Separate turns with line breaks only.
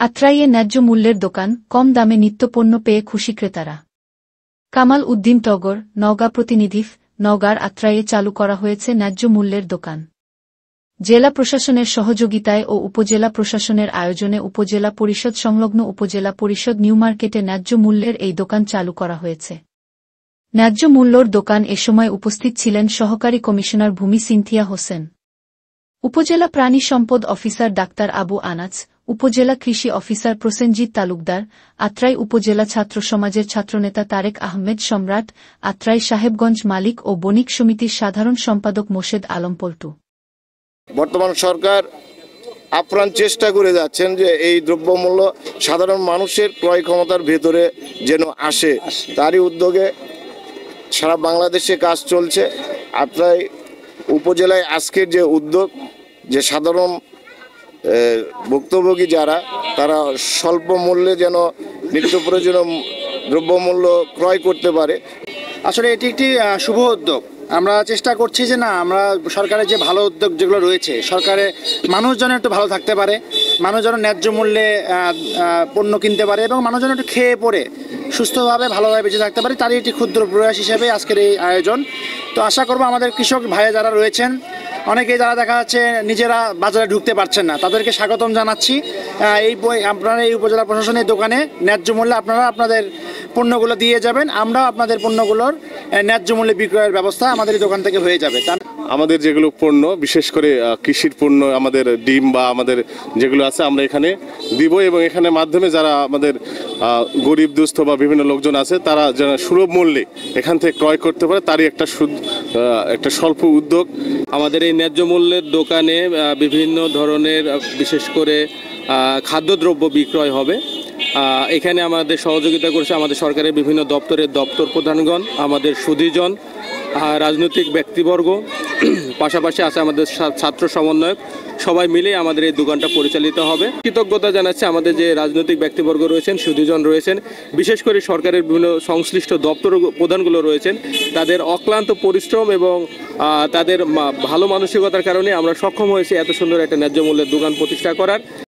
আত্রাইয়ে ন্যায্য মূল্যের দোকান, কম দামে নিত্যপণ্য পেয়ে খুশি ক্রেতারা। কামাল উদ্দিন টগর, নওগাঁ প্রতিনিধি। নওগাঁর আত্রাইয়ে চালু করা হয়েছে ন্যায্য মূল্যের দোকান। জেলা প্রশাসনের সহযোগিতায় ও উপজেলা প্রশাসনের আয়োজনে উপজেলা পরিষদ সংলগ্ন উপজেলা পরিষদ নিউ মার্কেটে ন্যায্য মূল্যের এই দোকান চালু করা হয়েছে। ন্যায্য মূল্যর দোকান এ সময় উপস্থিত ছিলেন সহকারী কমিশনার ভূমি সিনথিয়া হোসেন, উপজেলা প্রাণী সম্পদ অফিসার ডাক্তার আবু আনাস, উপজেলা কৃষি অফিসার প্রসেনজিৎ তালুকদার, আত্রাই উপজেলা ছাত্র সমাজের ছাত্রনেতা তারেক আহমেদ সম্রাট, আত্রাই সাহেবগঞ্জ মালিক ও বণিক সমিতির সাধারণ সম্পাদক মোর্শেদ আলম পল্টু।
বর্তমান সরকার আপ্রাণ চেষ্টা করে যাচ্ছেন যে এই দ্রব্যমূল্য সাধারণ মানুষের ক্রয় ক্ষমতার ভেতরে যেন আসে, তারই উদ্যোগে সারা বাংলাদেশে কাজ চলছে। আত্রাই উপজেলায় আজকের যে উদ্যোগ, যে সাধারণ ভুক্তভোগী যারা, তারা স্বল্প মূল্যে যেন নিত্য প্রয়োজনীয় দ্রব্যমূল্য ক্রয় করতে পারে।
আসলে এটি একটি শুভ উদ্যোগ। আমরা চেষ্টা করছি যে না, আমরা সরকারের যে ভালো উদ্যোগ যেগুলো রয়েছে, সরকারের মানুষ যেন একটু ভালো থাকতে পারে, মানুষ যেন ন্যায্য মূল্যে পণ্য কিনতে পারে এবং মানুষ যেন একটু খেয়ে পরে সুস্থভাবে ভালোভাবে বেঁচে থাকতে পারে, তারই একটি ক্ষুদ্র প্রয়াস হিসেবে আজকের এই আয়োজন। তো আশা করবো আমাদের কৃষক ভাইয়া যারা রয়েছেন, অনেকেই যারা দেখা যাচ্ছে নিজেরা বাজারে ঢুকতে পারছেন না, তাদেরকে স্বাগতম জানাচ্ছি। আপনারা এই উপজেলা প্রশাসনের দোকানে ন্যায্য মূল্যে আপনারা আপনাদের পণ্যগুলো দিয়ে যাবেন, আমরাও আপনাদের পণ্যগুলোর ন্যায্য মূল্যে বিক্রয়ের ব্যবস্থা আমাদের এই দোকান থেকে হয়ে যাবে।
আমাদের যেগুলো পণ্য, বিশেষ করে কৃষির পণ্য, আমাদের ডিম বা আমাদের যেগুলো আছে আমরা এখানে দিব, এবং এখানে মাধ্যমে যারা আমাদের গরিব দুস্থ বা বিভিন্ন লোকজন আছে, তারা যেন সুলভ মূল্যে এখান থেকে ক্রয় করতে পারে, তারই একটা স্বল্প উদ্যোগ।
আমাদের এই ন্যায্য মূল্যের দোকানে বিভিন্ন ধরনের বিশেষ করে খাদ্যদ্রব্য বিক্রয় হবে। এখানে আমাদের সহযোগিতা করছে আমাদের সরকারের বিভিন্ন দপ্তরের দপ্তর প্রধানগণ, আমাদের সুধীজন, রাজনৈতিক ব্যক্তিবর্গ, পাশাপাশি আছে আমাদের ছাত্র সমন্বয়ক। সবাই মিলে আমাদের এই দোকানটা পরিচালিত হবে। কৃতজ্ঞতা জানাচ্ছি আমাদের যে রাজনৈতিক ব্যক্তিবর্গ রয়েছেন, সুধীজন রয়েছেন, বিশেষ করে সরকারের বিভিন্ন সংশ্লিষ্ট দপ্তর প্রধানগুলো রয়েছেন। তাদের অক্লান্ত পরিশ্রম এবং তাদের ভালো মানসিকতার কারণে আমরা সক্ষম হয়েছি এত সুন্দর একটা ন্যায্য মূল্যের দোকান প্রতিষ্ঠা করার।